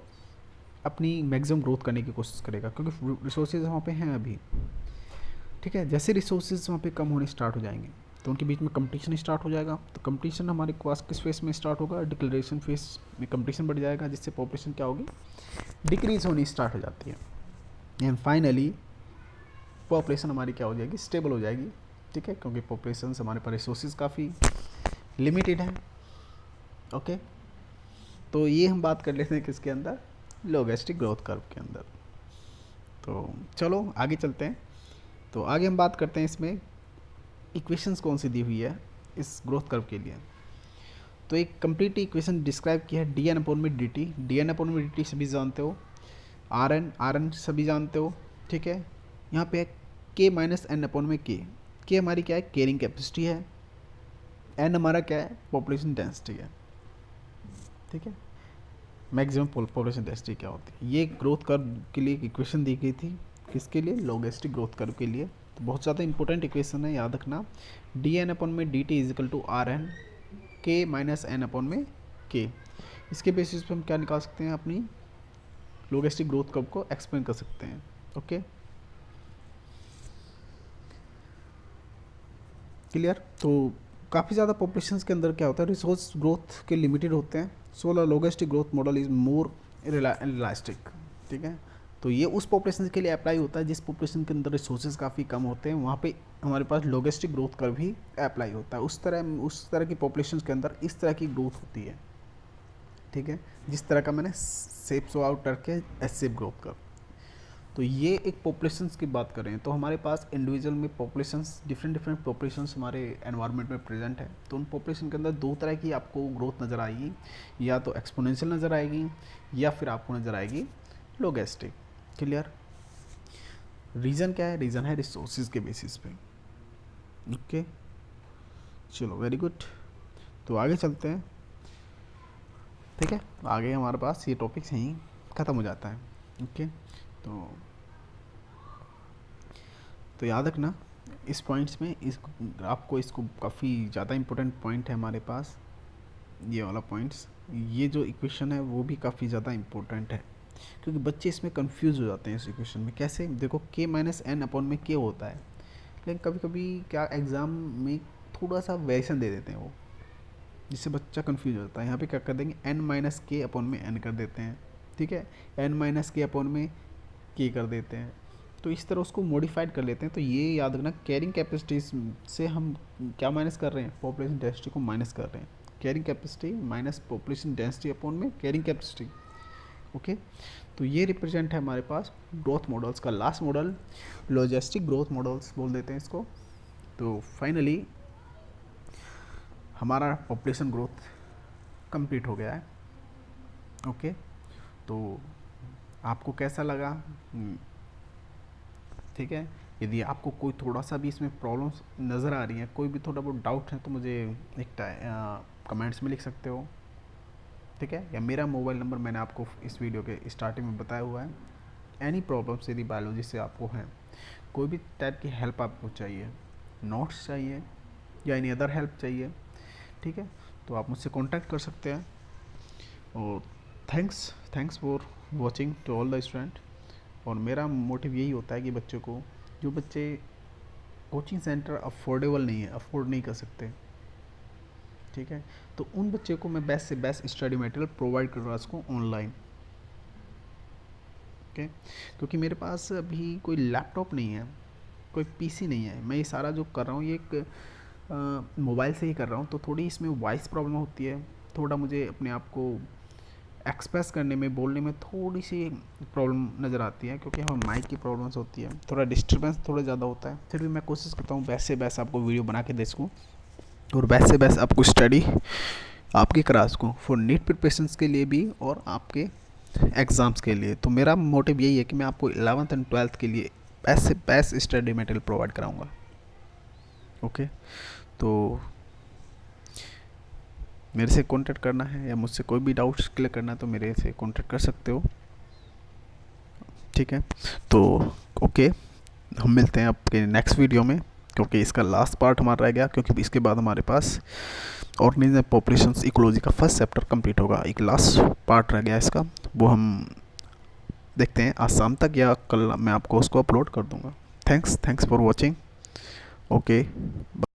अपनी मैक्सिमम ग्रोथ करने की कोशिश करेगा, क्योंकि रिसोर्सेज वहाँ पे हैं अभी। ठीक है, जैसे रिसोर्सेज वहाँ पे कम होने स्टार्ट हो जाएंगे तो उनके बीच में कंपटीशन स्टार्ट हो जाएगा। तो कंपटीशन हमारे पास किस फेस में स्टार्ट होगा, डिक्लेरेशन फेस में कंपटीशन बढ़ जाएगा, जिससे पॉपुलेशन क्या होगी, डिक्रीज होनी स्टार्ट हो जाती है। एंड फाइनली पॉपुलेशन हमारी क्या हो जाएगी, स्टेबल हो जाएगी। ठीक है, क्योंकि पॉपुलेशन हमारे पास रिसोर्सेज काफ़ी लिमिटेड है। ओके, तो ये हम बात कर लेते हैं किसके अंदर, लॉजिस्टिक ग्रोथ कर्व के अंदर। तो चलो आगे चलते हैं। तो आगे हम बात करते हैं इसमें इक्वेशंस कौन सी दी हुई है इस ग्रोथ कर्व के लिए। तो एक कंप्लीट इक्वेशन डिस्क्राइब किया है डी एन अपॉन में D T. D N upon में डी टी सभी जानते हो, आर एन सभी जानते हो। ठीक है, यहाँ पे के माइनस एन अपॉन में के हमारी क्या है, कैरिंग कैपेसिटी है, एन हमारा क्या है, पॉपुलेशन डेंसिटी है। ठीक है, मैक्सिमम पॉपुलेशन डेंसिटी क्या होती है। ये ग्रोथ कर्व के लिए एक इक्वेशन दी गई थी, किसके लिए, लॉजिस्टिक ग्रोथ कर्व के लिए। तो बहुत ज़्यादा इंपॉर्टेंट इक्वेशन है, याद रखना। डी एन अपॉन में D T is equal to R N K minus N upon में के। इसके बेसिस पे हम क्या निकाल सकते हैं, अपनी लॉजिस्टिक ग्रोथ कर्व को एक्सप्लेन कर सकते हैं। Okay, clear. तो काफ़ी ज़्यादा पॉपुलेशन के अंदर क्या होता है, रिसोर्स ग्रोथ के लिमिटेड होते हैं। So logistic growth model is more elastic. ठीक है, तो ये उस पॉपुलेशन के लिए अप्लाई होता है जिस पॉपुलेशन के अंदर रिसोर्सेज काफ़ी कम होते हैं, वहाँ पे हमारे पास लॉजिस्टिक ग्रोथ कर्व भी अप्लाई होता है। उस तरह की पॉपुलेशन के अंदर इस तरह की ग्रोथ होती है। ठीक है, जिस तरह का मैंने शेप शो आउट करके एस शेप ग्रोथ कर्व। तो ये एक पॉपुलेशंस की बात कर रहे हैं, तो हमारे पास इंडिविजुअल में पॉपुलेशंस डिफरेंट पॉपुलेशंस हमारे एनवायरनमेंट में प्रेजेंट है। तो उन पॉपुलेशन के अंदर दो तरह की आपको ग्रोथ नज़र आएगी, या तो एक्सपोनेंशियल नज़र आएगी या फिर आपको नज़र आएगी लॉजिस्टिक। क्लियर। रीज़न क्या है, रीज़न है रिसोर्सेज के बेसिस पे। ओके, चलो वेरी गुड। तो आगे चलते हैं। ठीक है, आगे हमारे पास ये टॉपिक्स यहीं ख़त्म हो जाता है। ओके, तो याद रखना इस पॉइंट्स में आपको इसको काफ़ी ज़्यादा इम्पोर्टेंट पॉइंट है हमारे पास, ये वाला पॉइंट्स। ये जो इक्वेशन है वो भी काफ़ी ज़्यादा इम्पोर्टेंट है, क्योंकि बच्चे इसमें कंफ्यूज हो जाते हैं इस इक्वेशन में। कैसे, देखो के माइनस एन अपॉन में के होता है, लेकिन कभी कभी क्या एग्ज़ाम में थोड़ा सा वेरिएशन दे देते हैं वो, जिससे बच्चा कन्फ्यूज होता है। यहाँ पे क्या कर देंगे, एन माइनस के अपॉन में एन कर देते हैं, ठीक है, एन माइनस के अपॉन में के कर देते हैं। तो इस तरह उसको मॉडिफाइड कर लेते हैं। तो ये याद रखना, कैरिंग कैपेसिटी से हम क्या माइनस कर रहे हैं, पॉपुलेशन डेंसिटी को माइनस कर रहे हैं। Carrying capacity minus population density upon में कैरिंग कैपेसिटी। ओके, तो ये रिप्रेजेंट है हमारे पास ग्रोथ मॉडल्स का last model, logistic growth models बोल देते हैं इसको। तो फाइनली हमारा पॉपुलेशन ग्रोथ कंप्लीट हो गया है। ओके, तो आपको कैसा लगा, ठीक है। यदि आपको कोई थोड़ा सा भी इसमें प्रॉब्लम्स नज़र आ रही हैं, कोई भी थोड़ा बहुत डाउट है, तो मुझे एक कमेंट्स में लिख सकते हो, ठीक है। या मेरा मोबाइल नंबर मैंने आपको इस वीडियो के स्टार्टिंग में बताया हुआ है। एनी प्रॉब्लम्स यदि बायोलॉजी से आपको हैं, कोई भी टाइप की हेल्प आपको चाहिए, नोट्स चाहिए या एनी अदर हेल्प चाहिए, ठीक है, तो आप मुझसे कांटेक्ट कर सकते हैं। और thanks for watching to all the student. और मेरा मोटिव यही होता है कि बच्चों को, जो बच्चे कोचिंग सेंटर अफोर्डेबल नहीं है, अफोर्ड नहीं कर सकते, ठीक है, तो उन बच्चे को मैं बेस्ट से बेस्ट स्टडी मटेरियल प्रोवाइड कर रहा हूँ उसको ऑनलाइन। ओके, क्योंकि मेरे पास अभी कोई लैपटॉप नहीं है, कोई पीसी नहीं है, मैं ये सारा जो कर रहा हूँ ये एक मोबाइल से ही कर रहा हूँ। तो थोड़ी इसमें वॉइस प्रॉब्लम होती है, थोड़ा मुझे अपने आप को एक्सप्रेस करने में, बोलने में थोड़ी सी प्रॉब्लम नज़र आती है, क्योंकि हमें माइक की प्रॉब्लम्स होती है, थोड़ा डिस्टर्बेंस थोड़ा ज़्यादा होता है। फिर भी मैं कोशिश करता हूँ बेस्ट से बेस्ट आपको वीडियो बना के दे सकूँ और बेस्ट से बेस्ट आपको स्टडी आपकी करा सकूँ, फॉर नीट प्रिपरेशंस के लिए भी और आपके एग्ज़ाम्स के लिए। तो मेरा मोटिव यही है कि मैं आपको 11th एंड 12th के लिए बेस्ट से बेस्ट स्टडी मटेरियल प्रोवाइड कराऊँगा। ओके, तो मेरे से कांटेक्ट करना है या मुझसे कोई भी डाउट्स क्लियर करना है तो मेरे से कांटेक्ट कर सकते हो, ठीक है। तो ओके, हम मिलते हैं आपके नेक्स्ट वीडियो में, क्योंकि इसका लास्ट पार्ट हमारा रह गया, क्योंकि इसके बाद हमारे पास ऑर्गेनिज्म पॉपुलेशंस इकोलॉजी का फर्स्ट चैप्टर कंप्लीट होगा। एक लास्ट पार्ट रह गया इसका, वो हम देखते हैं आज शाम तक या कल मैं आपको उसको अपलोड कर दूंगा। Thanks for watching. ओके।